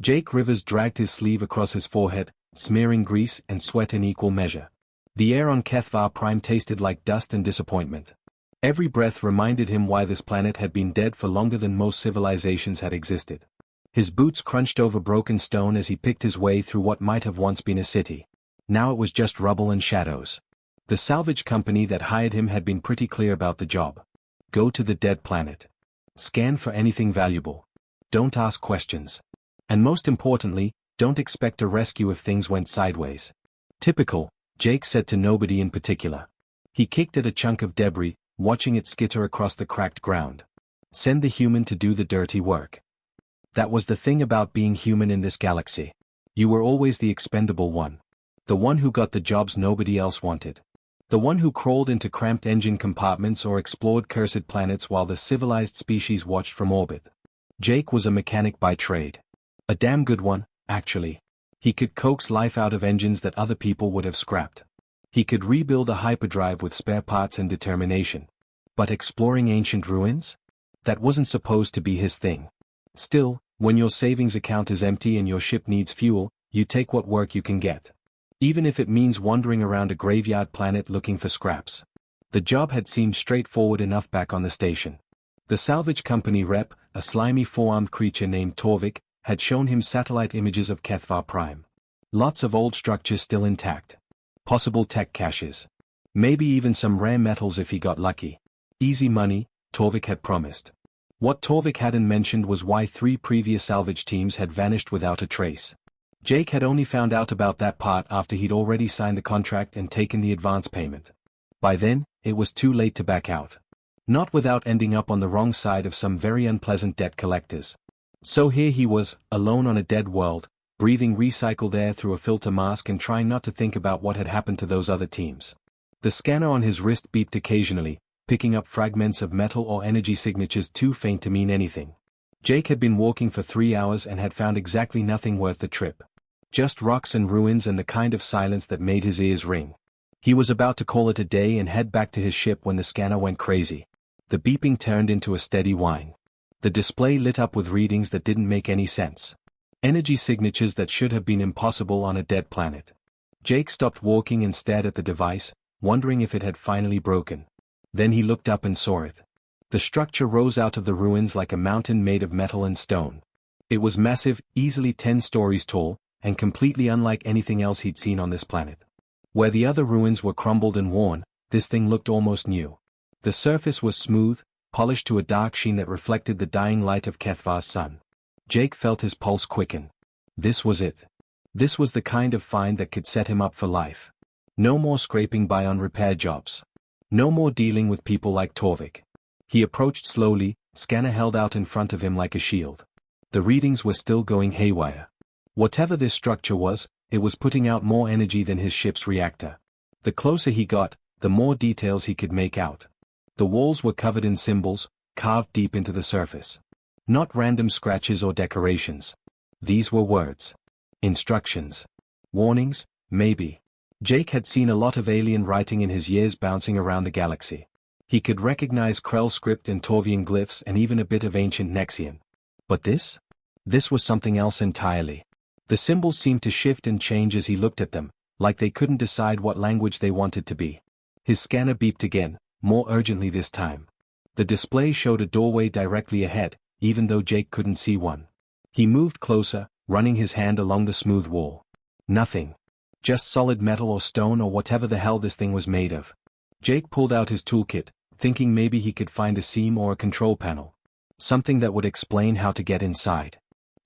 Jake Rivers dragged his sleeve across his forehead, smearing grease and sweat in equal measure. The air on HFY Prime tasted like dust and disappointment. Every breath reminded him why this planet had been dead for longer than most civilizations had existed. His boots crunched over broken stone as he picked his way through what might have once been a city. Now it was just rubble and shadows. The salvage company that hired him had been pretty clear about the job. Go to the dead planet. Scan for anything valuable. Don't ask questions. And most importantly, don't expect a rescue if things went sideways. Typical, Jake said to nobody in particular. He kicked at a chunk of debris, watching it skitter across the cracked ground. Send the human to do the dirty work. That was the thing about being human in this galaxy. You were always the expendable one. The one who got the jobs nobody else wanted. The one who crawled into cramped engine compartments or explored cursed planets while the civilized species watched from orbit. Jake was a mechanic by trade. A damn good one, actually. He could coax life out of engines that other people would have scrapped. He could rebuild a hyperdrive with spare parts and determination. But exploring ancient ruins? That wasn't supposed to be his thing. Still, when your savings account is empty and your ship needs fuel, you take what work you can get. Even if it means wandering around a graveyard planet looking for scraps. The job had seemed straightforward enough back on the station. The salvage company rep, a slimy four-armed creature named Torvik, had shown him satellite images of HFY Prime. Lots of old structures still intact. Possible tech caches. Maybe even some rare metals if he got lucky. Easy money, Torvik had promised. What Torvik hadn't mentioned was why 3 previous salvage teams had vanished without a trace. Jake had only found out about that part after he'd already signed the contract and taken the advance payment. By then, it was too late to back out. Not without ending up on the wrong side of some very unpleasant debt collectors. So here he was, alone on a dead world, breathing recycled air through a filter mask and trying not to think about what had happened to those other teams. The scanner on his wrist beeped occasionally, picking up fragments of metal or energy signatures too faint to mean anything. Jake had been walking for 3 hours and had found exactly nothing worth the trip. Just rocks and ruins and the kind of silence that made his ears ring. He was about to call it a day and head back to his ship when the scanner went crazy. The beeping turned into a steady whine. The display lit up with readings that didn't make any sense. Energy signatures that should have been impossible on a dead planet. Jake stopped walking and stared at the device, wondering if it had finally broken. Then he looked up and saw it. The structure rose out of the ruins like a mountain made of metal and stone. It was massive, easily 10 stories tall, and completely unlike anything else he'd seen on this planet. Where the other ruins were crumbled and worn, this thing looked almost new. The surface was smooth, polished to a dark sheen that reflected the dying light of HFY's sun. Jake felt his pulse quicken. This was it. This was the kind of find that could set him up for life. No more scraping by on repair jobs. No more dealing with people like Torvik. He approached slowly, scanner held out in front of him like a shield. The readings were still going haywire. Whatever this structure was, it was putting out more energy than his ship's reactor. The closer he got, the more details he could make out. The walls were covered in symbols, carved deep into the surface. Not random scratches or decorations. These were words. Instructions. Warnings, maybe. Jake had seen a lot of alien writing in his years bouncing around the galaxy. He could recognize Krell script and Torvian glyphs and even a bit of ancient Nexian. But this? This was something else entirely. The symbols seemed to shift and change as he looked at them, like they couldn't decide what language they wanted to be. His scanner beeped again, more urgently this time. The display showed a doorway directly ahead, even though Jake couldn't see one. He moved closer, running his hand along the smooth wall. Nothing. Just solid metal or stone or whatever the hell this thing was made of. Jake pulled out his toolkit, thinking maybe he could find a seam or a control panel. Something that would explain how to get inside.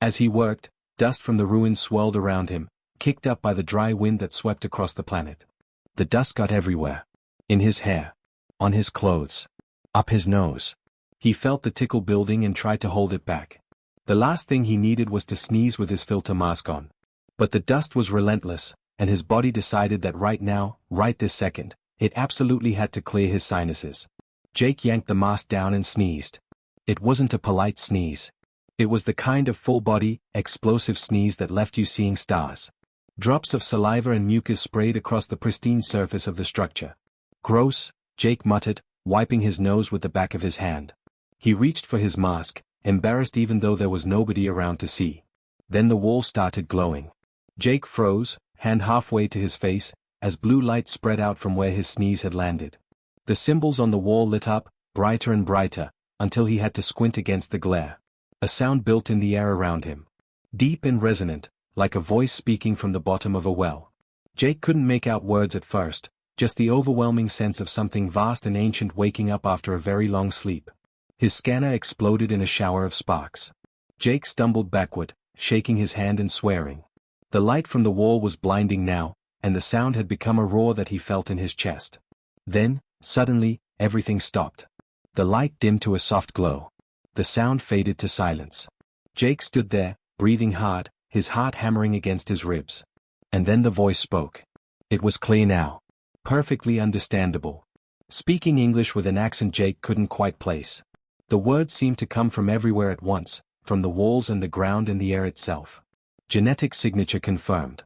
As he worked, dust from the ruins swirled around him, kicked up by the dry wind that swept across the planet. The dust got everywhere. In his hair. On his clothes. Up his nose. He felt the tickle building and tried to hold it back. The last thing he needed was to sneeze with his filter mask on. But the dust was relentless, and his body decided that right now, right this second, it absolutely had to clear his sinuses. Jake yanked the mask down and sneezed. It wasn't a polite sneeze. It was the kind of full-body, explosive sneeze that left you seeing stars. Drops of saliva and mucus sprayed across the pristine surface of the structure. Gross, Jake muttered, wiping his nose with the back of his hand. He reached for his mask, embarrassed even though there was nobody around to see. Then the wall started glowing. Jake froze, hand halfway to his face, as blue light spread out from where his sneeze had landed. The symbols on the wall lit up, brighter and brighter, until he had to squint against the glare. A sound built in the air around him. Deep and resonant, like a voice speaking from the bottom of a well. Jake couldn't make out words at first, just the overwhelming sense of something vast and ancient waking up after a very long sleep. His scanner exploded in a shower of sparks. Jake stumbled backward, shaking his hand and swearing. The light from the wall was blinding now, and the sound had become a roar that he felt in his chest. Then, suddenly, everything stopped. The light dimmed to a soft glow. The sound faded to silence. Jake stood there, breathing hard, his heart hammering against his ribs. And then the voice spoke. It was clear now. Perfectly understandable. Speaking English with an accent Jake couldn't quite place. The words seemed to come from everywhere at once, from the walls and the ground and the air itself. Genetic signature confirmed.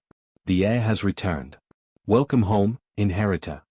The heir has returned. Welcome home, inheritor.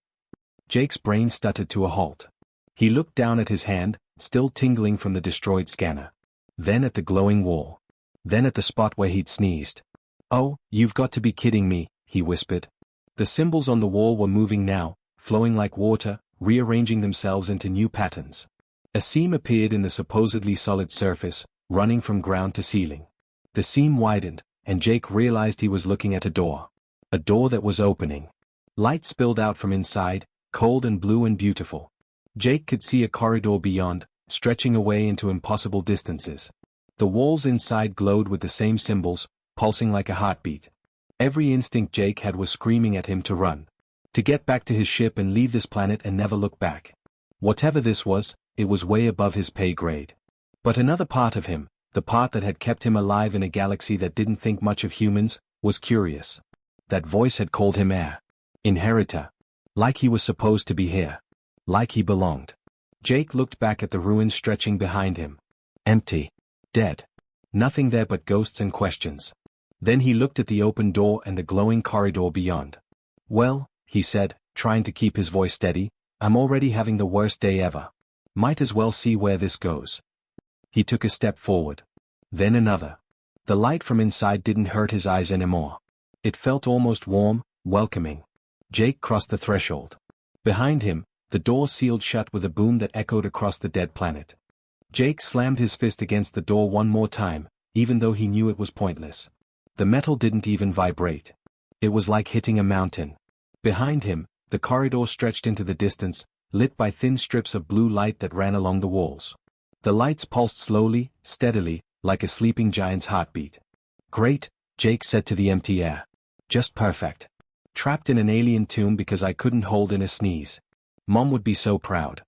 Jake's brain stuttered to a halt. He looked down at his hand, still tingling from the destroyed scanner. Then at the glowing wall. Then at the spot where he'd sneezed. Oh, you've got to be kidding me, he whispered. The symbols on the wall were moving now, flowing like water, rearranging themselves into new patterns. A seam appeared in the supposedly solid surface, running from ground to ceiling. The seam widened, and Jake realized he was looking at a door. A door that was opening. Light spilled out from inside, cold and blue and beautiful. Jake could see a corridor beyond, stretching away into impossible distances. The walls inside glowed with the same symbols, pulsing like a heartbeat. Every instinct Jake had was screaming at him to run. To get back to his ship and leave this planet and never look back. Whatever this was, it was way above his pay grade. But another part of him, the part that had kept him alive in a galaxy that didn't think much of humans, was curious. That voice had called him heir. Inheritor. Like he was supposed to be here. Like he belonged. Jake looked back at the ruins stretching behind him. Empty. Dead. Nothing there but ghosts and questions. Then he looked at the open door and the glowing corridor beyond. Well, he said, trying to keep his voice steady, I'm already having the worst day ever. Might as well see where this goes. He took a step forward. Then another. The light from inside didn't hurt his eyes anymore. It felt almost warm, welcoming. Jake crossed the threshold. Behind him, the door sealed shut with a boom that echoed across the dead planet. Jake slammed his fist against the door one more time, even though he knew it was pointless. The metal didn't even vibrate. It was like hitting a mountain. Behind him, the corridor stretched into the distance, lit by thin strips of blue light that ran along the walls. The lights pulsed slowly, steadily, like a sleeping giant's heartbeat. Great, Jake said to the empty air. Just perfect. Trapped in an alien tomb because I couldn't hold in a sneeze. Mom would be so proud.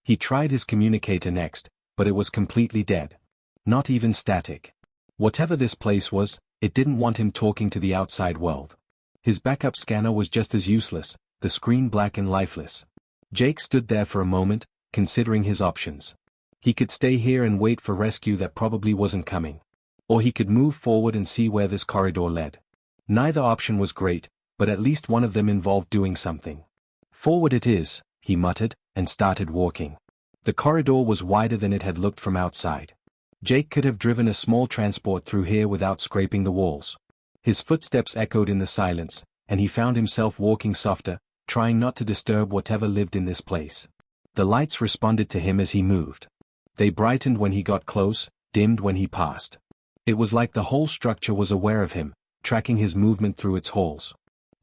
He tried his communicator next, but it was completely dead. Not even static. Whatever this place was, it didn't want him talking to the outside world. His backup scanner was just as useless, the screen black and lifeless. Jake stood there for a moment, considering his options. He could stay here and wait for rescue that probably wasn't coming. Or he could move forward and see where this corridor led. Neither option was great, but at least one of them involved doing something. Forward it is, he muttered, and started walking. The corridor was wider than it had looked from outside. Jake could have driven a small transport through here without scraping the walls. His footsteps echoed in the silence, and he found himself walking softer, trying not to disturb whatever lived in this place. The lights responded to him as he moved. They brightened when he got close, dimmed when he passed. It was like the whole structure was aware of him, tracking his movement through its halls.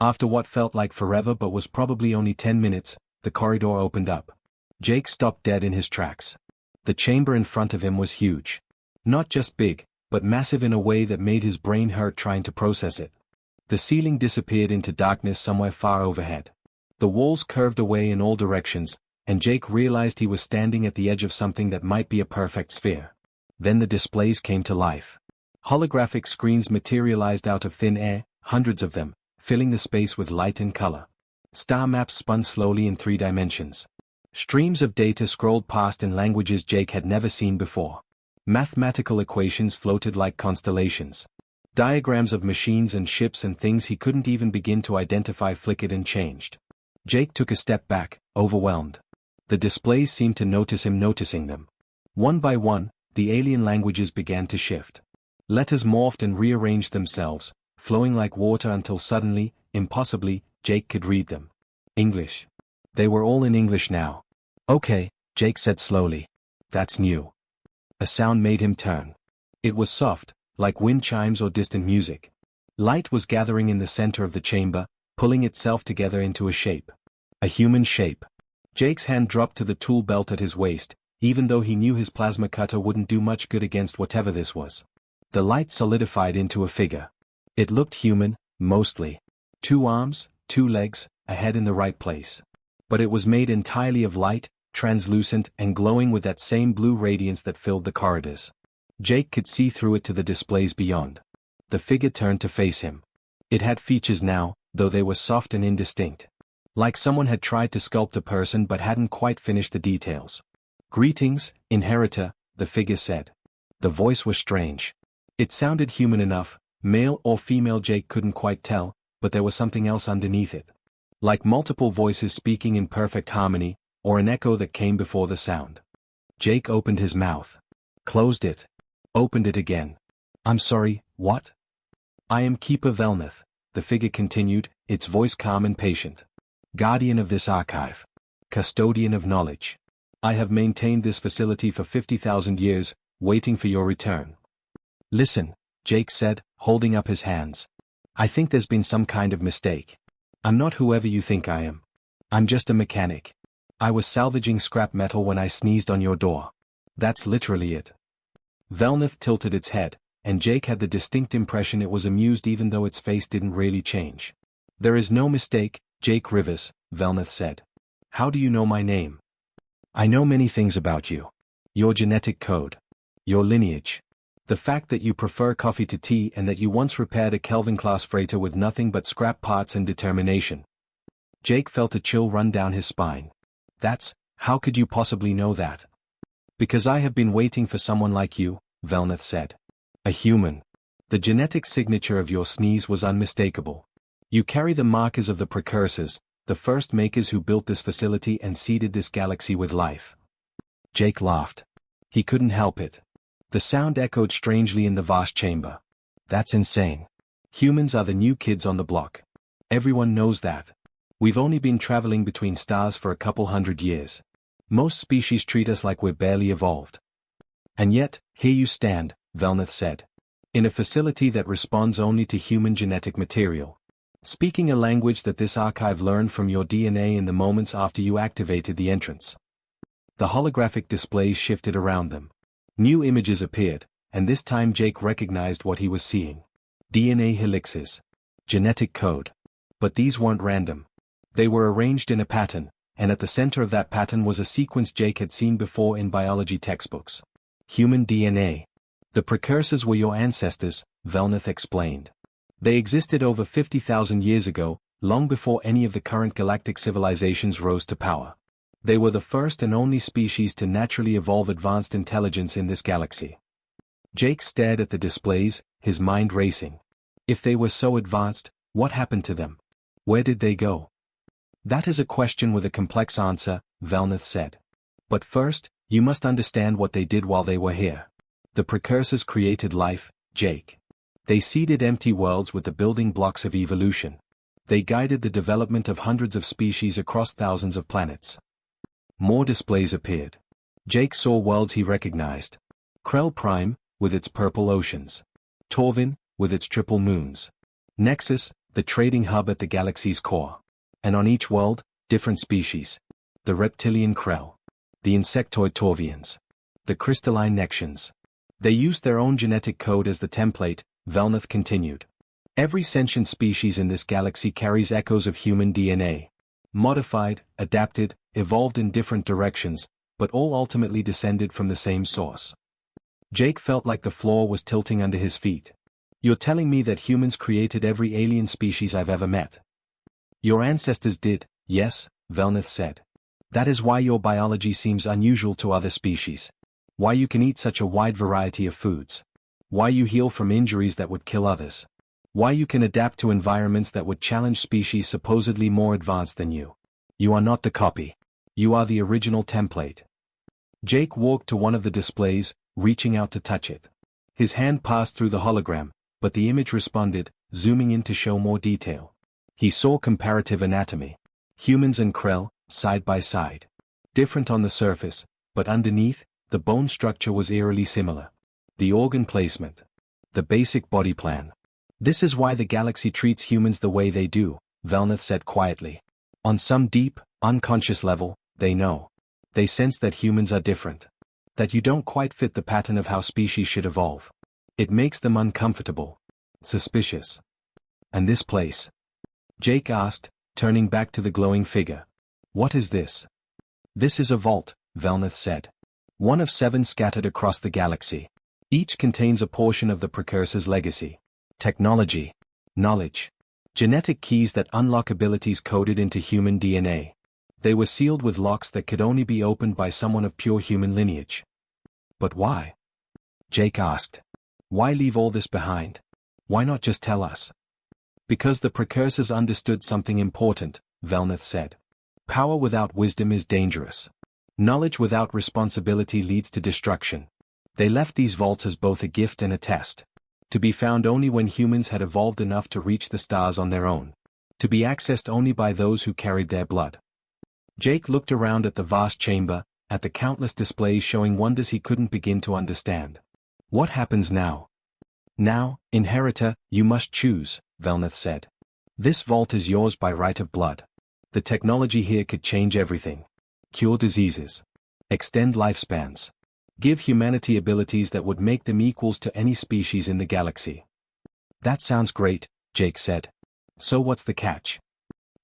After what felt like forever but was probably only 10 minutes, the corridor opened up. Jake stopped dead in his tracks. The chamber in front of him was huge. Not just big, but massive in a way that made his brain hurt trying to process it. The ceiling disappeared into darkness somewhere far overhead. The walls curved away in all directions, and Jake realized he was standing at the edge of something that might be a perfect sphere. Then the displays came to life. Holographic screens materialized out of thin air, hundreds of them, filling the space with light and color. Star maps spun slowly in 3 dimensions. Streams of data scrolled past in languages Jake had never seen before. Mathematical equations floated like constellations. Diagrams of machines and ships and things he couldn't even begin to identify flickered and changed. Jake took a step back, overwhelmed. The displays seemed to notice him noticing them. One by one, the alien languages began to shift. Letters morphed and rearranged themselves, flowing like water until suddenly, impossibly, Jake could read them. English. They were all in English now. Okay, Jake said slowly. That's new. A sound made him turn. It was soft, like wind chimes or distant music. Light was gathering in the center of the chamber, pulling itself together into a shape. A human shape. Jake's hand dropped to the tool belt at his waist, even though he knew his plasma cutter wouldn't do much good against whatever this was. The light solidified into a figure. It looked human, mostly. 2 arms, 2 legs, a head in the right place. But it was made entirely of light, translucent and glowing with that same blue radiance that filled the corridors. Jake could see through it to the displays beyond. The figure turned to face him. It had features now, though they were soft and indistinct. Like someone had tried to sculpt a person but hadn't quite finished the details. Greetings, Inheritor, the figure said. The voice was strange. It sounded human enough, male or female Jake couldn't quite tell, but there was something else underneath it. Like multiple voices speaking in perfect harmony, or an echo that came before the sound. Jake opened his mouth. Closed it. Opened it again. I'm sorry, what? I am Keeper Velnath, the figure continued, its voice calm and patient. Guardian of this archive. Custodian of knowledge. I have maintained this facility for 50,000 years, waiting for your return. Listen, Jake said, holding up his hands. I think there's been some kind of mistake. I'm not whoever you think I am. I'm just a mechanic. I was salvaging scrap metal when I sneezed on your door. That's literally it. Velnath tilted its head, and Jake had the distinct impression it was amused even though its face didn't really change. There is no mistake, Jake Rivers, Velnath said. How do you know my name? I know many things about you. Your genetic code. Your lineage. The fact that you prefer coffee to tea and that you once repaired a Kelvin-class freighter with nothing but scrap parts and determination. Jake felt a chill run down his spine. How could you possibly know that? Because I have been waiting for someone like you, Velnath said. A human. The genetic signature of your sneeze was unmistakable. You carry the markers of the precursors, the first makers who built this facility and seeded this galaxy with life. Jake laughed. He couldn't help it. The sound echoed strangely in the vast chamber. That's insane. Humans are the new kids on the block. Everyone knows that. We've only been traveling between stars for a couple hundred years. Most species treat us like we're barely evolved. And yet, here you stand, Velnath said. In a facility that responds only to human genetic material. Speaking a language that this archive learned from your DNA in the moments after you activated the entrance. The holographic displays shifted around them. New images appeared, and this time Jake recognized what he was seeing. DNA helixes. Genetic code. But these weren't random. They were arranged in a pattern, and at the center of that pattern was a sequence Jake had seen before in biology textbooks. Human DNA. The precursors were your ancestors, Velnath explained. They existed over 50,000 years ago, long before any of the current galactic civilizations rose to power. They were the first and only species to naturally evolve advanced intelligence in this galaxy. Jake stared at the displays, his mind racing. If they were so advanced, what happened to them? Where did they go? That is a question with a complex answer, Velnath said. But first, you must understand what they did while they were here. The precursors created life, Jake. They seeded empty worlds with the building blocks of evolution. They guided the development of hundreds of species across thousands of planets. More displays appeared. Jake saw worlds he recognized. Krell Prime, with its purple oceans. Torvin, with its triple moons. Nexus, the trading hub at the galaxy's core. And on each world, different species. The reptilian Krell. The insectoid Torvians. The crystalline Nexians. They used their own genetic code as the template, Velnath continued. Every sentient species in this galaxy carries echoes of human DNA. Modified, adapted, evolved in different directions, but all ultimately descended from the same source. Jake felt like the floor was tilting under his feet. You're telling me that humans created every alien species I've ever met? Your ancestors did, yes, Velnath said. That is why your biology seems unusual to other species. Why you can eat such a wide variety of foods. Why you heal from injuries that would kill others. Why you can adapt to environments that would challenge species supposedly more advanced than you. You are not the copy. You are the original template. Jake walked to one of the displays, reaching out to touch it. His hand passed through the hologram, but the image responded, zooming in to show more detail. He saw comparative anatomy. Humans and Krell, side by side. Different on the surface, but underneath, the bone structure was eerily similar. The organ placement. The basic body plan. This is why the galaxy treats humans the way they do, Velnath said quietly. On some deep, unconscious level, they know. They sense that humans are different. That you don't quite fit the pattern of how species should evolve. It makes them uncomfortable. Suspicious. And this place? Jake asked, turning back to the glowing figure. What is this? This is a vault, Velnath said. One of 7 scattered across the galaxy. Each contains a portion of the Precursor's legacy. Technology. Knowledge. Genetic keys that unlock abilities coded into human DNA. They were sealed with locks that could only be opened by someone of pure human lineage. But why? Jake asked. Why leave all this behind? Why not just tell us? Because the Precursors understood something important, Velnath said. Power without wisdom is dangerous. Knowledge without responsibility leads to destruction. They left these vaults as both a gift and a test. To be found only when humans had evolved enough to reach the stars on their own. To be accessed only by those who carried their blood. Jake looked around at the vast chamber, at the countless displays showing wonders he couldn't begin to understand. What happens now? Now, inheritor, you must choose, Velnath said. This vault is yours by right of blood. The technology here could change everything. Cure diseases. Extend lifespans. Give humanity abilities that would make them equals to any species in the galaxy. That sounds great, Jake said. So what's the catch?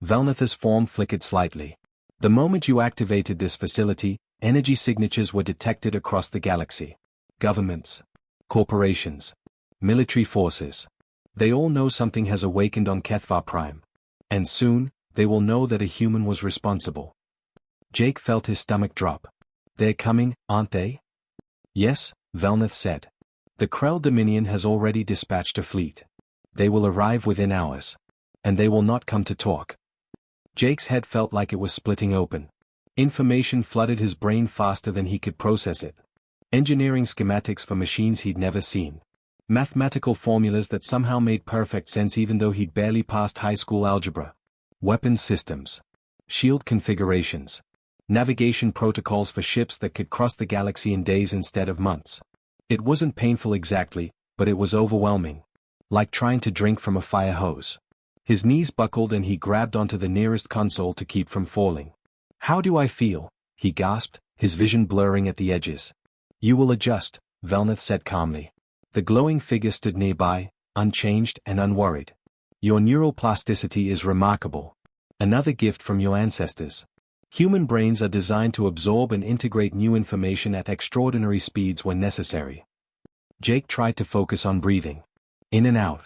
Velnath's form flickered slightly. The moment you activated this facility, energy signatures were detected across the galaxy. Governments. Corporations. Military forces. They all know something has awakened on Kethvar Prime. And soon, they will know that a human was responsible. Jake felt his stomach drop. They're coming, aren't they? Yes, Velnath said. The Krell Dominion has already dispatched a fleet. They will arrive within hours. And they will not come to talk. Jake's head felt like it was splitting open. Information flooded his brain faster than he could process it. Engineering schematics for machines he'd never seen. Mathematical formulas that somehow made perfect sense even though he'd barely passed high school algebra. Weapons systems. Shield configurations. Navigation protocols for ships that could cross the galaxy in days instead of months. It wasn't painful exactly, but it was overwhelming. Like trying to drink from a fire hose. His knees buckled and he grabbed onto the nearest console to keep from falling. How do I feel? He gasped, his vision blurring at the edges. You will adjust, Velnath said calmly. The glowing figure stood nearby, unchanged and unworried. Your neural plasticity is remarkable. Another gift from your ancestors. Human brains are designed to absorb and integrate new information at extraordinary speeds when necessary. Jake tried to focus on breathing. In and out.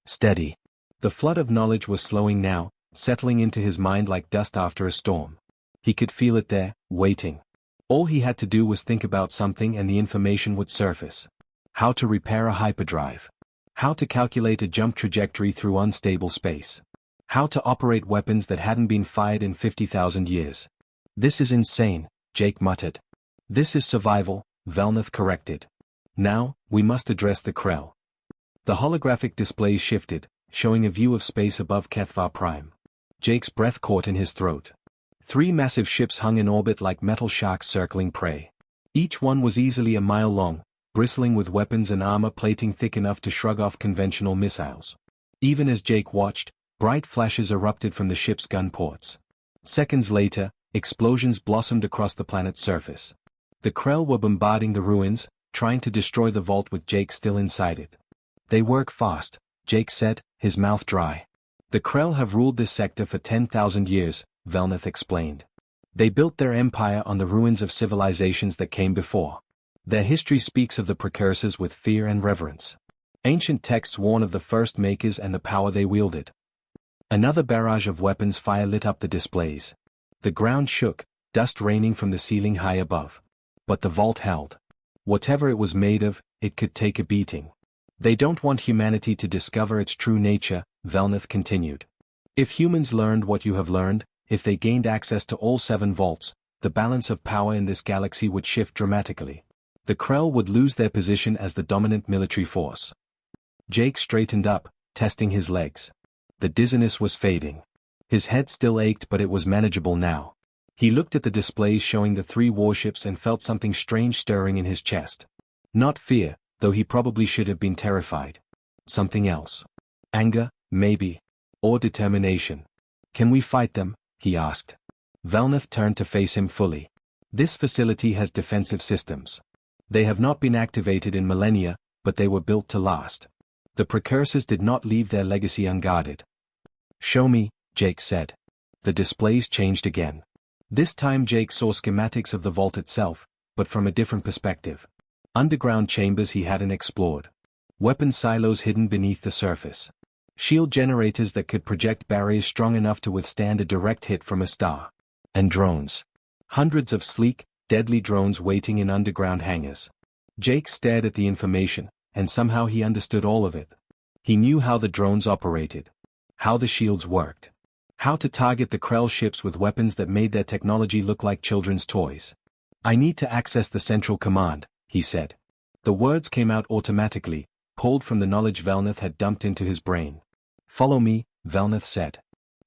Steady. The flood of knowledge was slowing now, settling into his mind like dust after a storm. He could feel it there, waiting. All he had to do was think about something and the information would surface. How to repair a hyperdrive. How to calculate a jump trajectory through unstable space. How to operate weapons that hadn't been fired in 50,000 years. This is insane, Jake muttered. This is survival, Velnath corrected. Now, we must address the Krell. The holographic display shifted, showing a view of space above Kethvar Prime. Jake's breath caught in his throat. 3 massive ships hung in orbit like metal sharks circling prey. Each one was easily a mile long, bristling with weapons and armor plating thick enough to shrug off conventional missiles. Even as Jake watched, bright flashes erupted from the ship's gun ports. Seconds later, explosions blossomed across the planet's surface. The Krell were bombarding the ruins, trying to destroy the vault with Jake still inside it. They work fast, Jake said, his mouth dry. The Krell have ruled this sector for 10,000 years, Velnath explained. They built their empire on the ruins of civilizations that came before. Their history speaks of the Precursors with fear and reverence. Ancient texts warn of the first makers and the power they wielded. Another barrage of weapons fire lit up the displays. The ground shook, dust raining from the ceiling high above. But the vault held. Whatever it was made of, it could take a beating. They don't want humanity to discover its true nature, Velnath continued. If humans learned what you have learned, if they gained access to all 7 vaults, the balance of power in this galaxy would shift dramatically. The Krell would lose their position as the dominant military force. Jake straightened up, testing his legs. The dizziness was fading. His head still ached, but it was manageable now. He looked at the displays showing the 3 warships and felt something strange stirring in his chest. Not fear, though he probably should have been terrified. Something else. Anger, maybe. Or determination. Can we fight them? He asked. Velnath turned to face him fully. This facility has defensive systems. They have not been activated in millennia, but they were built to last. The precursors did not leave their legacy unguarded. Show me, Jake said. The displays changed again. This time Jake saw schematics of the vault itself, but from a different perspective. Underground chambers he hadn't explored. Weapon silos hidden beneath the surface. Shield generators that could project barriers strong enough to withstand a direct hit from a star. And drones. Hundreds of sleek, deadly drones waiting in underground hangars. Jake stared at the information, and somehow he understood all of it. He knew how the drones operated. How the shields worked. How to target the Krell ships with weapons that made their technology look like children's toys. I need to access the central command, he said. The words came out automatically, pulled from the knowledge Velnath had dumped into his brain. Follow me, Velnath said.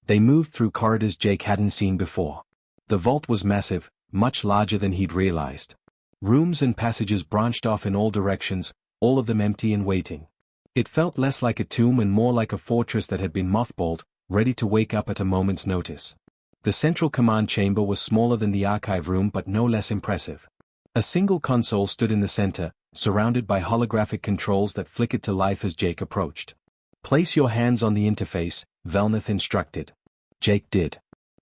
They moved through corridors Jake hadn't seen before. The vault was massive, much larger than he'd realized. Rooms and passages branched off in all directions, all of them empty and waiting. It felt less like a tomb and more like a fortress that had been mothballed, ready to wake up at a moment's notice. The central command chamber was smaller than the archive room but no less impressive. A single console stood in the center, surrounded by holographic controls that flickered to life as Jake approached. Place your hands on the interface, Velnath instructed. Jake did.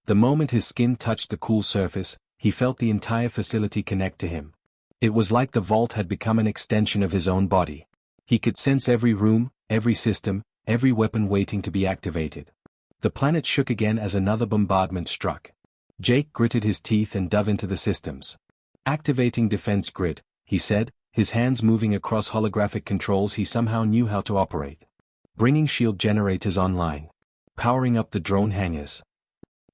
The moment his skin touched the cool surface, he felt the entire facility connect to him. It was like the vault had become an extension of his own body. He could sense every room, every system, every weapon waiting to be activated. The planet shook again as another bombardment struck. Jake gritted his teeth and dove into the systems. Activating defense grid, he said, his hands moving across holographic controls he somehow knew how to operate. Bringing shield generators online. Powering up the drone hangars.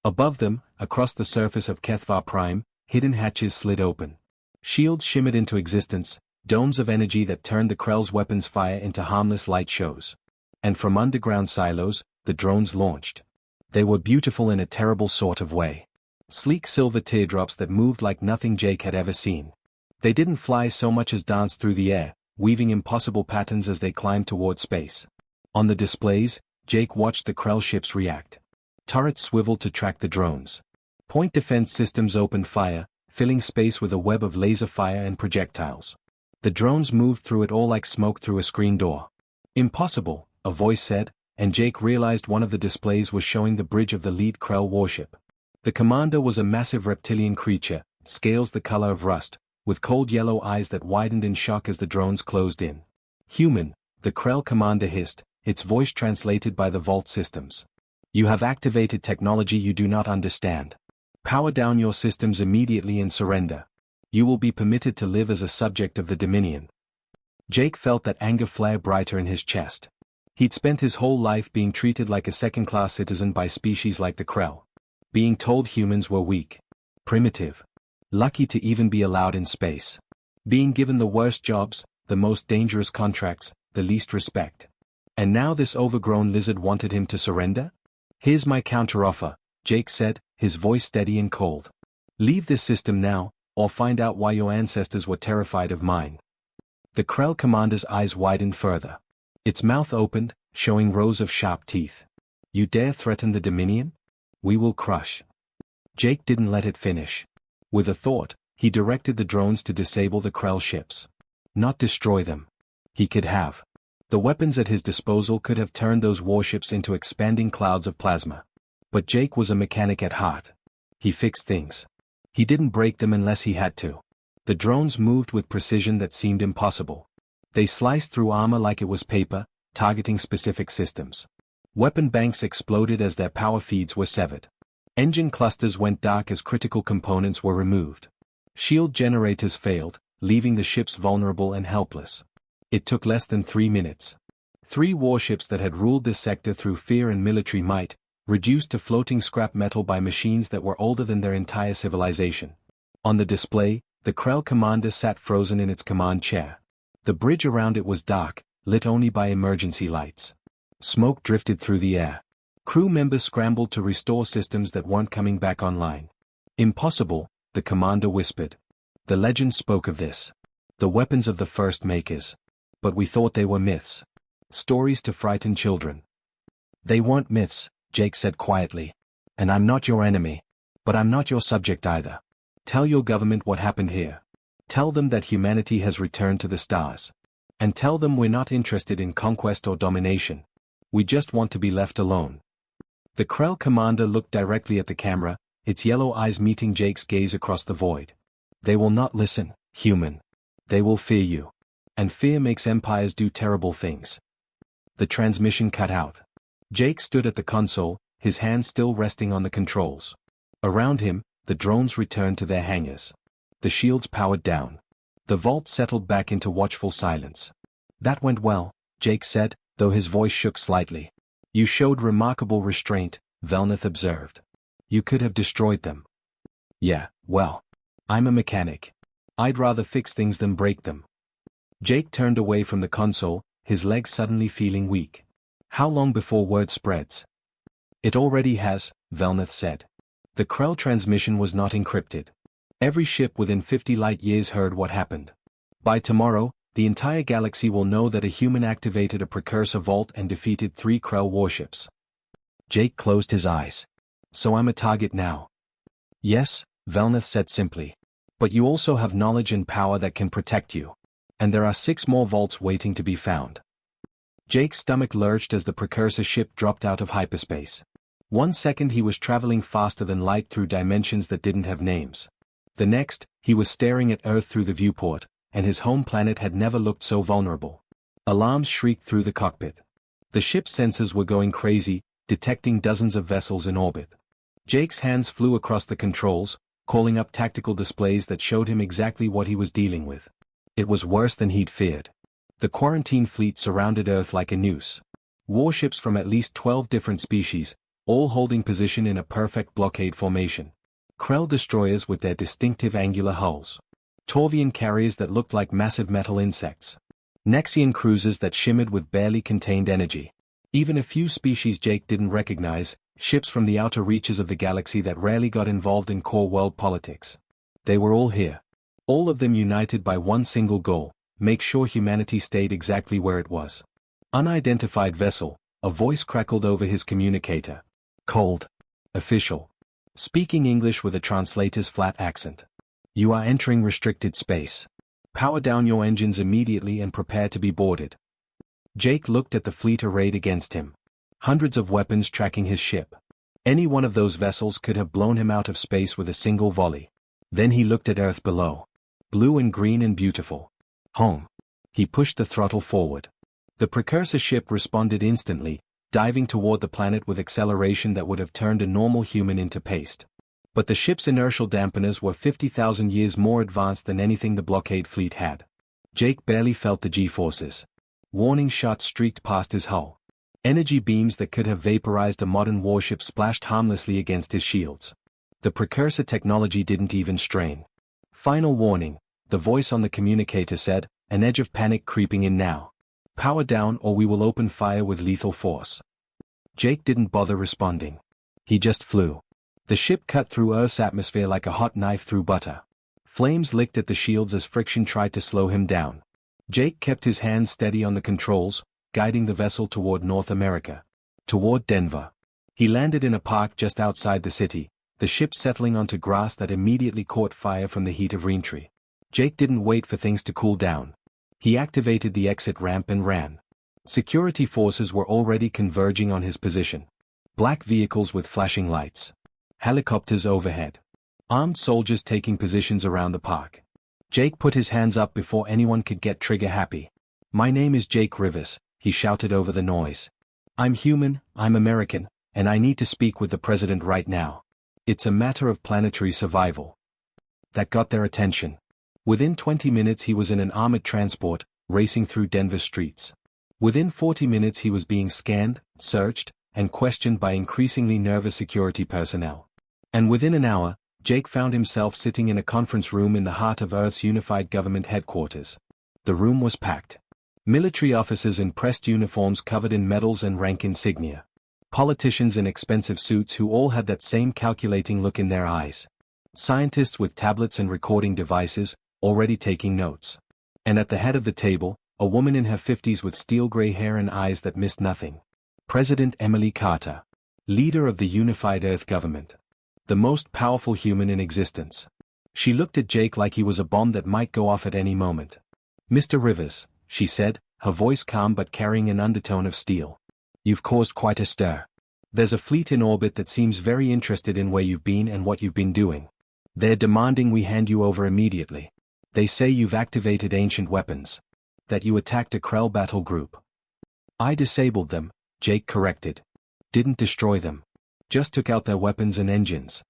Above them, across the surface of Kethvar Prime, hidden hatches slid open. Shields shimmered into existence, domes of energy that turned the Krell's weapons fire into harmless light shows. And from underground silos, the drones launched. They were beautiful in a terrible sort of way. Sleek silver teardrops that moved like nothing Jake had ever seen. They didn't fly so much as dance through the air, weaving impossible patterns as they climbed toward space. On the displays, Jake watched the Krell ships react. Turrets swiveled to track the drones. Point defense systems opened fire, filling space with a web of laser fire and projectiles. The drones moved through it all like smoke through a screen door. Impossible, a voice said, and Jake realized one of the displays was showing the bridge of the lead Krell warship. The commander was a massive reptilian creature, scales the color of rust, with cold yellow eyes that widened in shock as the drones closed in. Human, the Krell commander hissed, its voice translated by the vault systems. You have activated technology you do not understand. Power down your systems immediately and surrender. You will be permitted to live as a subject of the Dominion. Jake felt that anger flare brighter in his chest. He'd spent his whole life being treated like a second-class citizen by species like the Krell. Being told humans were weak. Primitive. Lucky to even be allowed in space. Being given the worst jobs, the most dangerous contracts, the least respect. And now this overgrown lizard wanted him to surrender? Here's my counteroffer, Jake said, his voice steady and cold. Leave this system now, or find out why your ancestors were terrified of mine. The Krell commander's eyes widened further. Its mouth opened, showing rows of sharp teeth. You dare threaten the Dominion? We will crush. Jake didn't let it finish. With a thought, he directed the drones to disable the Krell ships. Not destroy them. He could have. The weapons at his disposal could have turned those warships into expanding clouds of plasma. But Jake was a mechanic at heart. He fixed things. He didn't break them unless he had to. The drones moved with precision that seemed impossible. They sliced through armor like it was paper, targeting specific systems. Weapon banks exploded as their power feeds were severed. Engine clusters went dark as critical components were removed. Shield generators failed, leaving the ships vulnerable and helpless. It took less than 3 minutes. 3 warships that had ruled this sector through fear and military might, reduced to floating scrap metal by machines that were older than their entire civilization. On the display, The Krell commander sat frozen in its command chair. The bridge around it was dark, lit only by emergency lights. Smoke drifted through the air. Crew members scrambled to restore systems that weren't coming back online. Impossible, the commander whispered. The legend spoke of this. The weapons of the first makers. But we thought they were myths. Stories to frighten children. They weren't myths, Jake said quietly. And I'm not your enemy. But I'm not your subject either. Tell your government what happened here. Tell them that humanity has returned to the stars. And tell them we're not interested in conquest or domination. We just want to be left alone. The Krell commander looked directly at the camera, its yellow eyes meeting Jake's gaze across the void. They will not listen, human. They will fear you. And fear makes empires do terrible things. The transmission cut out. Jake stood at the console, his hands still resting on the controls. Around him, the drones returned to their hangars. The shields powered down. The vault settled back into watchful silence. That went well, Jake said, though his voice shook slightly. You showed remarkable restraint, Velneth observed. You could have destroyed them. Yeah, well. I'm a mechanic. I'd rather fix things than break them. Jake turned away from the console, his legs suddenly feeling weak. How long before word spreads? It already has, Velneth said. The Krell transmission was not encrypted. Every ship within 50 light-years heard what happened. By tomorrow, the entire galaxy will know that a human activated a precursor vault and defeated 3 Krell warships. Jake closed his eyes. So I'm a target now. Yes, Velneth said simply. But you also have knowledge and power that can protect you. And there are 6 more vaults waiting to be found. Jake's stomach lurched as the precursor ship dropped out of hyperspace. 1 second he was traveling faster than light through dimensions that didn't have names. The next, he was staring at Earth through the viewport, and his home planet had never looked so vulnerable. Alarms shrieked through the cockpit. The ship's sensors were going crazy, detecting dozens of vessels in orbit. Jake's hands flew across the controls, calling up tactical displays that showed him exactly what he was dealing with. It was worse than he'd feared. The quarantine fleet surrounded Earth like a noose. Warships from at least 12 different species, all holding position in a perfect blockade formation. Krell destroyers with their distinctive angular hulls. Torvian carriers that looked like massive metal insects. Nexian cruisers that shimmered with barely contained energy. Even a few species Jake didn't recognize, ships from the outer reaches of the galaxy that rarely got involved in core world politics. They were all here. All of them united by one single goal, make sure humanity stayed exactly where it was. Unidentified vessel, a voice crackled over his communicator. Cold. Official. Speaking English with a translator's flat accent. You are entering restricted space. Power down your engines immediately and prepare to be boarded. Jake looked at the fleet arrayed against him. Hundreds of weapons tracking his ship. Any one of those vessels could have blown him out of space with a single volley. Then he looked at Earth below. Blue and green and beautiful. Home. He pushed the throttle forward. The precursor ship responded instantly, diving toward the planet with acceleration that would have turned a normal human into paste. But the ship's inertial dampeners were 50,000 years more advanced than anything the blockade fleet had. Jake barely felt the G-forces. Warning shots streaked past his hull. Energy beams that could have vaporized a modern warship splashed harmlessly against his shields. The precursor technology didn't even strain. Final warning, the voice on the communicator said, an edge of panic creeping in now. Power down or we will open fire with lethal force. Jake didn't bother responding. He just flew. The ship cut through Earth's atmosphere like a hot knife through butter. Flames licked at the shields as friction tried to slow him down. Jake kept his hands steady on the controls, guiding the vessel toward North America. Toward Denver. He landed in a park just outside the city, the ship settling onto grass that immediately caught fire from the heat of reentry. Jake didn't wait for things to cool down. He activated the exit ramp and ran. Security forces were already converging on his position. Black vehicles with flashing lights. Helicopters overhead. Armed soldiers taking positions around the park. Jake put his hands up before anyone could get trigger happy. My name is Jake Rivers, he shouted over the noise. I'm human, I'm American, and I need to speak with the president right now. It's a matter of planetary survival. That got their attention. Within 20 minutes he was in an armored transport, racing through Denver streets. Within 40 minutes he was being scanned, searched, and questioned by increasingly nervous security personnel. And within an hour, Jake found himself sitting in a conference room in the heart of Earth's unified government headquarters. The room was packed. Military officers in pressed uniforms covered in medals and rank insignia. Politicians in expensive suits who all had that same calculating look in their eyes. Scientists with tablets and recording devices, already taking notes. And at the head of the table, a woman in her 50s with steel-gray hair and eyes that missed nothing. President Emily Carter. Leader of the unified Earth government. The most powerful human in existence. She looked at Jake like he was a bomb that might go off at any moment. "Mr. Rivers," she said, her voice calm but carrying an undertone of steel. "You've caused quite a stir. There's a fleet in orbit that seems very interested in where you've been and what you've been doing. They're demanding we hand you over immediately. They say you've activated ancient weapons. That you attacked a Krell battle group." "I disabled them," Jake corrected. "Didn't destroy them. Just took out their weapons and engines."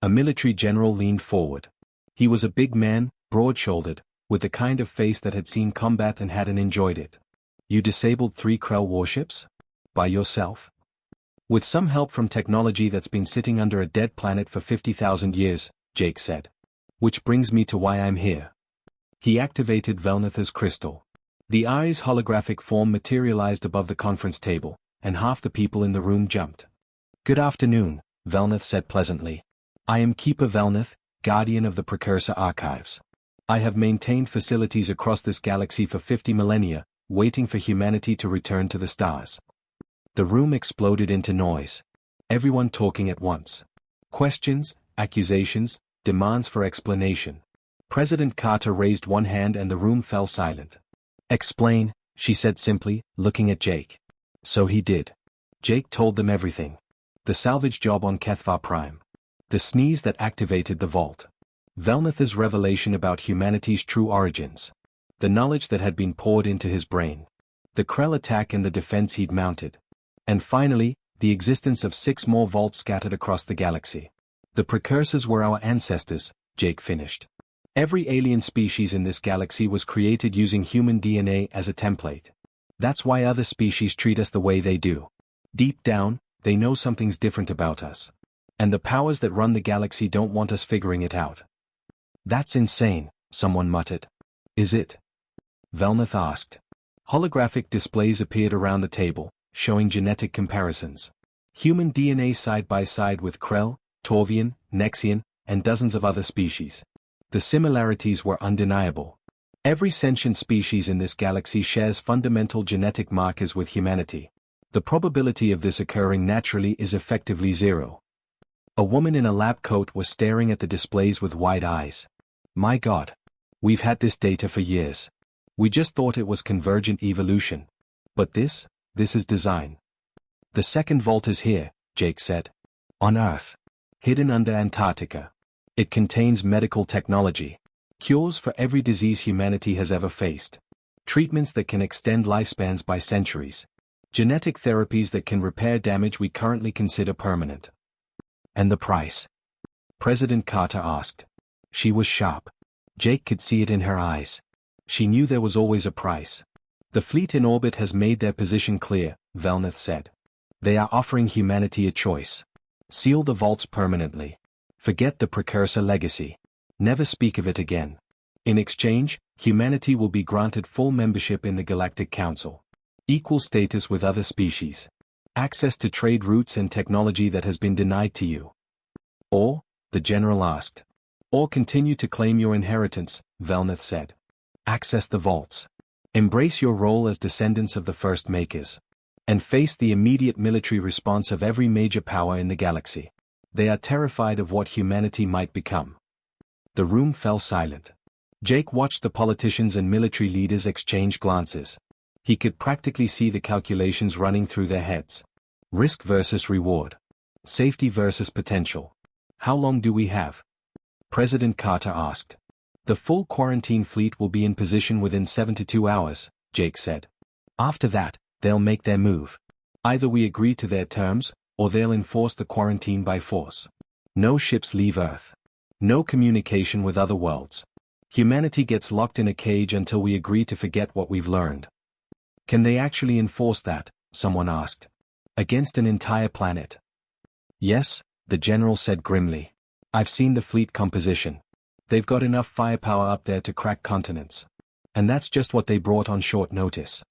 A military general leaned forward. He was a big man, broad-shouldered, with the kind of face that had seen combat and hadn't enjoyed it. "You disabled 3 Krell warships? By yourself?" "With some help from technology that's been sitting under a dead planet for 50,000 years, Jake said. "Which brings me to why I'm here." He activated Velnatha's crystal. The eye's holographic form materialized above the conference table, and half the people in the room jumped. "Good afternoon," Velnath said pleasantly. "I am Keeper Velnath, guardian of the Precursor Archives. I have maintained facilities across this galaxy for 50 millennia, waiting for humanity to return to the stars." The room exploded into noise. Everyone talking at once. Questions, accusations, demands for explanation. President Carter raised one hand and the room fell silent. "Explain," she said simply, looking at Jake. So he did. Jake told them everything. The salvage job on Kethva Prime. The sneeze that activated the vault. Velnatha's revelation about humanity's true origins. The knowledge that had been poured into his brain. The Krell attack and the defense he'd mounted. And finally, the existence of 6 more vaults scattered across the galaxy. "The precursors were our ancestors," Jake finished. "Every alien species in this galaxy was created using human DNA as a template. That's why other species treat us the way they do. Deep down, they know something's different about us. And the powers that run the galaxy don't want us figuring it out." "That's insane," someone muttered. "Is it?" Velnath asked. Holographic displays appeared around the table, showing genetic comparisons. Human DNA side by side with Krell, Torvian, Nexian, and dozens of other species. The similarities were undeniable. Every sentient species in this galaxy shares fundamental genetic markers with humanity. The probability of this occurring naturally is effectively zero. A woman in a lab coat was staring at the displays with wide eyes. "My God. We've had this data for years. We just thought it was convergent evolution. But this is design." "The second vault is here," Jake said. "On Earth. Hidden under Antarctica. It contains medical technology. Cures for every disease humanity has ever faced. Treatments that can extend lifespans by centuries. Genetic therapies that can repair damage we currently consider permanent." "And the price?" President Carter asked. She was sharp. Jake could see it in her eyes. She knew there was always a price. "The fleet in orbit has made their position clear," Velnath said. "They are offering humanity a choice. Seal the vaults permanently. Forget the precursor legacy. Never speak of it again. In exchange, humanity will be granted full membership in the Galactic Council. Equal status with other species. Access to trade routes and technology that has been denied to you." "Or?" the general asked. "Or continue to claim your inheritance," Velnath said. "Access the vaults. Embrace your role as descendants of the first makers. And face the immediate military response of every major power in the galaxy. They are terrified of what humanity might become." The room fell silent. Jake watched the politicians and military leaders exchange glances. He could practically see the calculations running through their heads. Risk versus reward. Safety versus potential. "How long do we have?" President Carter asked. "The full quarantine fleet will be in position within 72 hours, Jake said. "After that, they'll make their move. Either we agree to their terms, or they'll enforce the quarantine by force. No ships leave Earth. No communication with other worlds. Humanity gets locked in a cage until we agree to forget what we've learned." "Can they actually enforce that?" someone asked. "Against an entire planet?" "Yes," the general said grimly. I've seen the fleet composition. They've got enough firepower up there to crack continents. And that's just what they brought on short notice.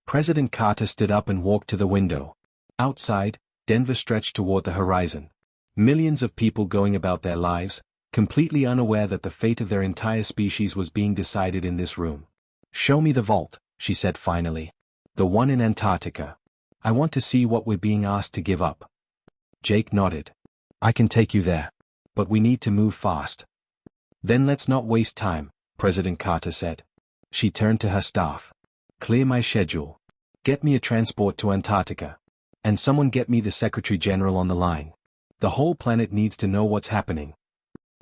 President Carter stood up and walked to the window. Outside, Denver stretched toward the horizon. Millions of people going about their lives, completely unaware that the fate of their entire species was being decided in this room. "Show me the vault," she said finally. "The one in Antarctica. I want to see what we're being asked to give up." Jake nodded. "I can take you there. But we need to move fast." "Then let's not waste time," President Carter said. She turned to her staff. "Clear my schedule. Get me a transport to Antarctica. And someone get me the Secretary General on the line. The whole planet needs to know what's happening."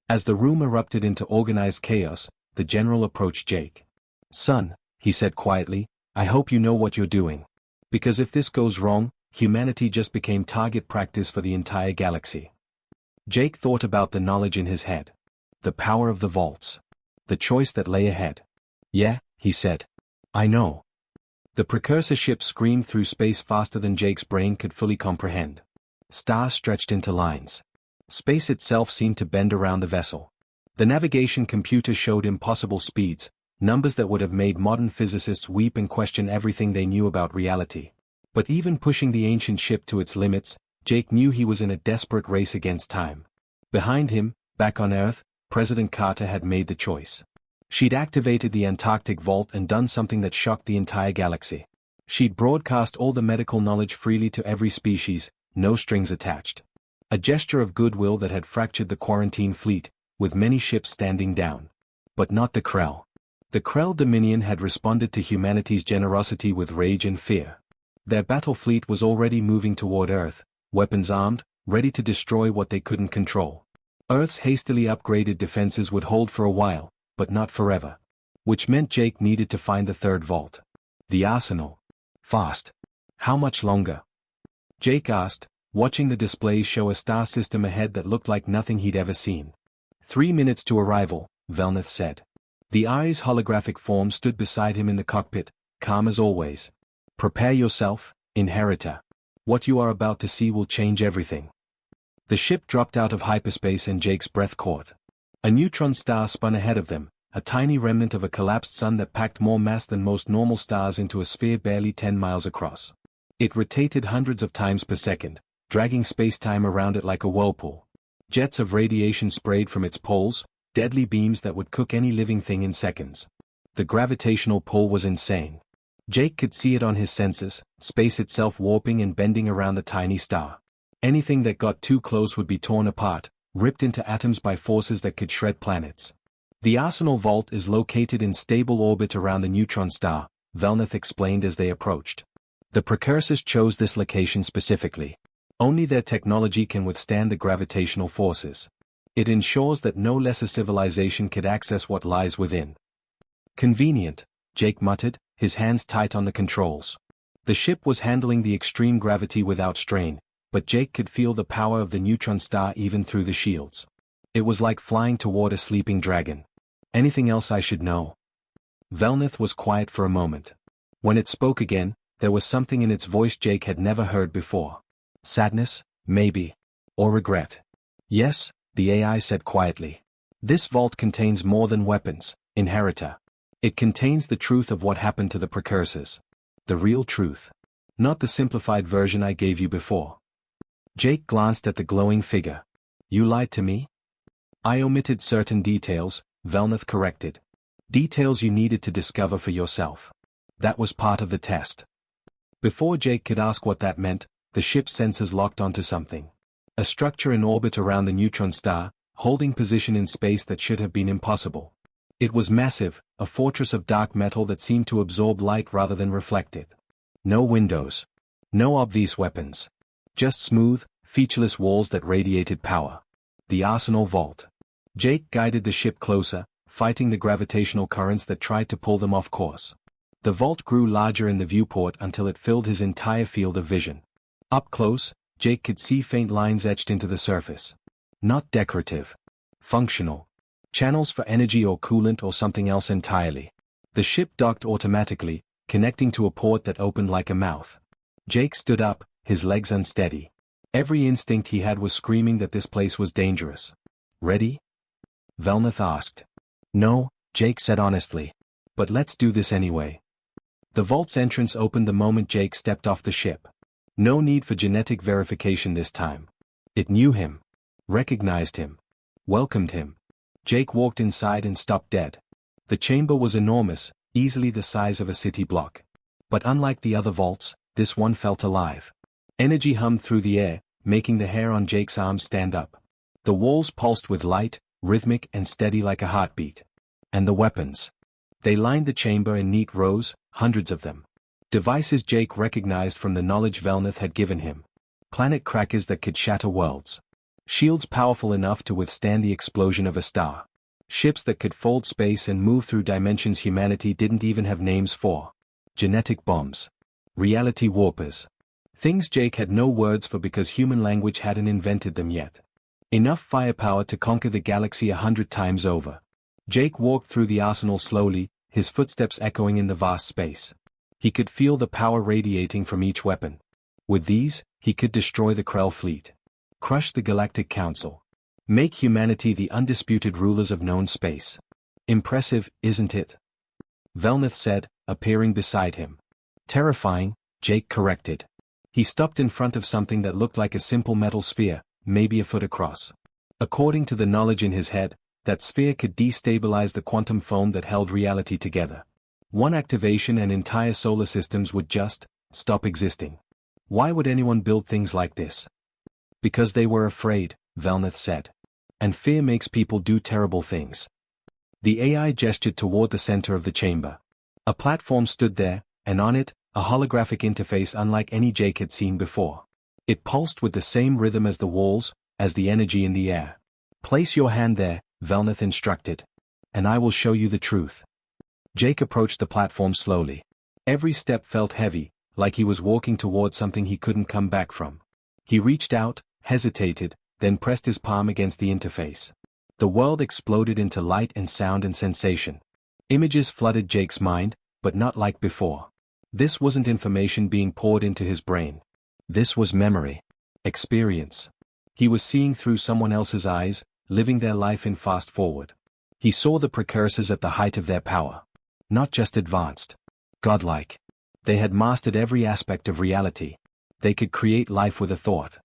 As the room erupted into organized chaos, the general approached Jake. "Son," he said quietly, "I hope you know what you're doing. Because if this goes wrong, humanity just became target practice for the entire galaxy." Jake thought about the knowledge in his head. The power of the vaults. The choice that lay ahead. "Yeah," he said. "I know." The precursor ship screamed through space faster than Jake's brain could fully comprehend. Stars stretched into lines. Space itself seemed to bend around the vessel. The navigation computer showed impossible speeds, numbers that would have made modern physicists weep and question everything they knew about reality. But even pushing the ancient ship to its limits, Jake knew he was in a desperate race against time. Behind him, back on Earth, President Carter had made the choice. She'd activated the Antarctic Vault and done something that shocked the entire galaxy. She'd broadcast all the medical knowledge freely to every species, no strings attached. A gesture of goodwill that had fractured the quarantine fleet, with many ships standing down. But not the Krell. The Krell Dominion had responded to humanity's generosity with rage and fear. Their battle fleet was already moving toward Earth, weapons armed, ready to destroy what they couldn't control. Earth's hastily upgraded defenses would hold for a while, but not forever. Which meant Jake needed to find the third vault. The arsenal. Fast. How much longer? Jake asked, watching the displays show a star system ahead that looked like nothing he'd ever seen. 3 minutes to arrival, Velneth said. The eye's holographic form stood beside him in the cockpit, calm as always. "Prepare yourself, Inheritor. What you are about to see will change everything." The ship dropped out of hyperspace and Jake's breath caught. A neutron star spun ahead of them, a tiny remnant of a collapsed sun that packed more mass than most normal stars into a sphere barely 10 miles across. It rotated hundreds of times per second, dragging space-time around it like a whirlpool. Jets of radiation sprayed from its poles, deadly beams that would cook any living thing in seconds. The gravitational pull was insane. Jake could see it on his senses, space itself warping and bending around the tiny star. Anything that got too close would be torn apart, ripped into atoms by forces that could shred planets. "The Arsenal Vault is located in stable orbit around the neutron star," Velneth explained as they approached. "The precursors chose this location specifically. Only their technology can withstand the gravitational forces. It ensures that no lesser civilization could access what lies within." "Convenient," Jake muttered, his hands tight on the controls. The ship was handling the extreme gravity without strain, but Jake could feel the power of the neutron star even through the shields. It was like flying toward a sleeping dragon. "Anything else I should know?" Velneth was quiet for a moment. When it spoke again, there was something in its voice Jake had never heard before. Sadness, maybe. Or regret. "Yes," the AI said quietly. "This vault contains more than weapons, Inheritor. It contains the truth of what happened to the precursors. The real truth. Not the simplified version I gave you before." Jake glanced at the glowing figure. "You lied to me?" "I omitted certain details," Velneth corrected. "Details you needed to discover for yourself. That was part of the test." Before Jake could ask what that meant, the ship's sensors locked onto something. A structure in orbit around the neutron star, holding position in space that should have been impossible. It was massive, a fortress of dark metal that seemed to absorb light rather than reflect it. No windows. No obvious weapons. Just smooth, featureless walls that radiated power. The Arsenal Vault. Jake guided the ship closer, fighting the gravitational currents that tried to pull them off course. The vault grew larger in the viewport until it filled his entire field of vision. Up close, Jake could see faint lines etched into the surface. Not decorative. Functional. Channels for energy or coolant or something else entirely. The ship docked automatically, connecting to a port that opened like a mouth. Jake stood up, his legs unsteady. Every instinct he had was screaming that this place was dangerous. Ready? Velneth asked. No, Jake said honestly. But let's do this anyway. The vault's entrance opened the moment Jake stepped off the ship. No need for genetic verification this time. It knew him. Recognized him. Welcomed him. Jake walked inside and stopped dead. The chamber was enormous, easily the size of a city block. But unlike the other vaults, this one felt alive. Energy hummed through the air, making the hair on Jake's arms stand up. The walls pulsed with light, rhythmic and steady like a heartbeat. And the weapons. They lined the chamber in neat rows, hundreds of them. Devices Jake recognized from the knowledge Velneth had given him. Planet crackers that could shatter worlds. Shields powerful enough to withstand the explosion of a star. Ships that could fold space and move through dimensions humanity didn't even have names for. Genetic bombs. Reality warpers. Things Jake had no words for because human language hadn't invented them yet. Enough firepower to conquer the galaxy 100 times over. Jake walked through the arsenal slowly, his footsteps echoing in the vast space. He could feel the power radiating from each weapon. With these, he could destroy the Krell fleet. Crush the Galactic Council. Make humanity the undisputed rulers of known space. Impressive, isn't it? Velneth said, appearing beside him. Terrifying, Jake corrected. He stopped in front of something that looked like a simple metal sphere, maybe a foot across. According to the knowledge in his head, that sphere could destabilize the quantum foam that held reality together. One activation and entire solar systems would just stop existing. Why would anyone build things like this? Because they were afraid, Velneth said. And fear makes people do terrible things. The AI gestured toward the center of the chamber. A platform stood there, and on it, a holographic interface unlike any Jake had seen before. It pulsed with the same rhythm as the walls, as the energy in the air. Place your hand there, Velneth instructed. And I will show you the truth. Jake approached the platform slowly. Every step felt heavy, like he was walking toward something he couldn't come back from. He reached out, hesitated, then pressed his palm against the interface. The world exploded into light and sound and sensation. Images flooded Jake's mind, but not like before. This wasn't information being poured into his brain. This was memory. Experience. He was seeing through someone else's eyes, living their life in fast forward. He saw the precursors at the height of their power. Not just advanced. Godlike. They had mastered every aspect of reality. They could create life with a thought.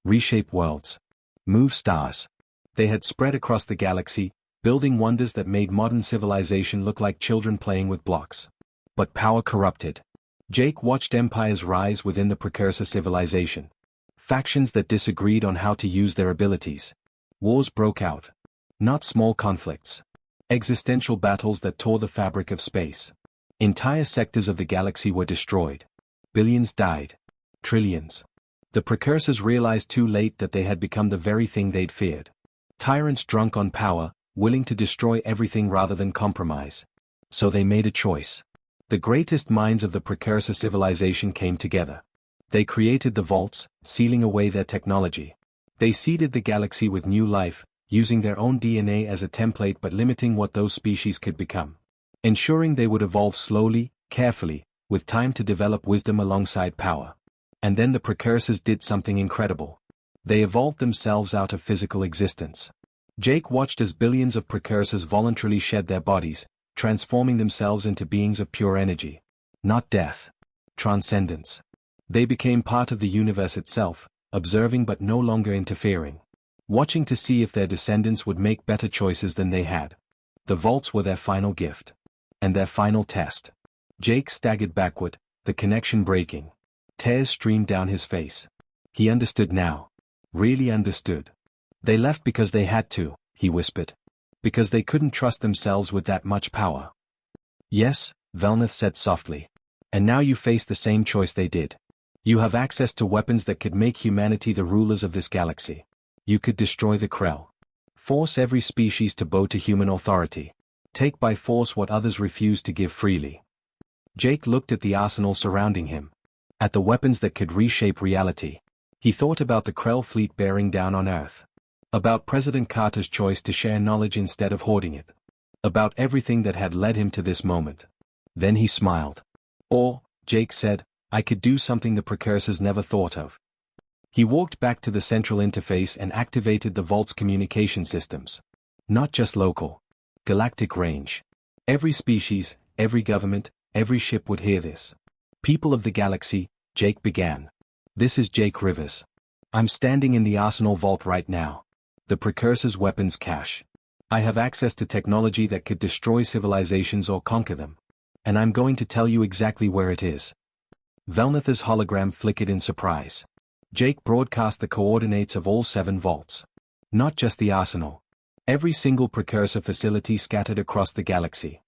Reshape worlds. Move stars. They had spread across the galaxy, building wonders that made modern civilization look like children playing with blocks. But power corrupted. Jake watched empires rise within the precursor civilization. Factions that disagreed on how to use their abilities. Wars broke out. Not small conflicts. Existential battles that tore the fabric of space. Entire sectors of the galaxy were destroyed. Billions died. Trillions. The precursors realized too late that they had become the very thing they'd feared. Tyrants drunk on power, willing to destroy everything rather than compromise. So they made a choice. The greatest minds of the precursor civilization came together. They created the vaults, sealing away their technology. They seeded the galaxy with new life, using their own DNA as a template but limiting what those species could become. Ensuring they would evolve slowly, carefully, with time to develop wisdom alongside power. And then the precursors did something incredible. They evolved themselves out of physical existence. Jake watched as billions of precursors voluntarily shed their bodies, transforming themselves into beings of pure energy. Not death. Transcendence. They became part of the universe itself, observing but no longer interfering. Watching to see if their descendants would make better choices than they had. The vaults were their final gift. And their final test. Jake staggered backward, the connection breaking. Tears streamed down his face. He understood now. Really understood. They left because they had to, he whispered. Because they couldn't trust themselves with that much power. Yes, Velneth said softly. And now you face the same choice they did. You have access to weapons that could make humanity the rulers of this galaxy. You could destroy the Krell. Force every species to bow to human authority. Take by force what others refuse to give freely. Jake looked at the arsenal surrounding him. At the weapons that could reshape reality. He thought about the Krell fleet bearing down on Earth. About President Carter's choice to share knowledge instead of hoarding it. About everything that had led him to this moment. Then he smiled. Or, Jake said, I could do something the precursors never thought of. He walked back to the central interface and activated the vault's communication systems. Not just local. Galactic range. Every species, every government, every ship would hear this. People of the galaxy, Jake began. This is Jake Rivers. I'm standing in the Arsenal vault right now. The Precursor's weapons cache. I have access to technology that could destroy civilizations or conquer them. And I'm going to tell you exactly where it is. Velnitha's hologram flickered in surprise. Jake broadcast the coordinates of all 7 vaults. Not just the Arsenal. Every single Precursor facility scattered across the galaxy.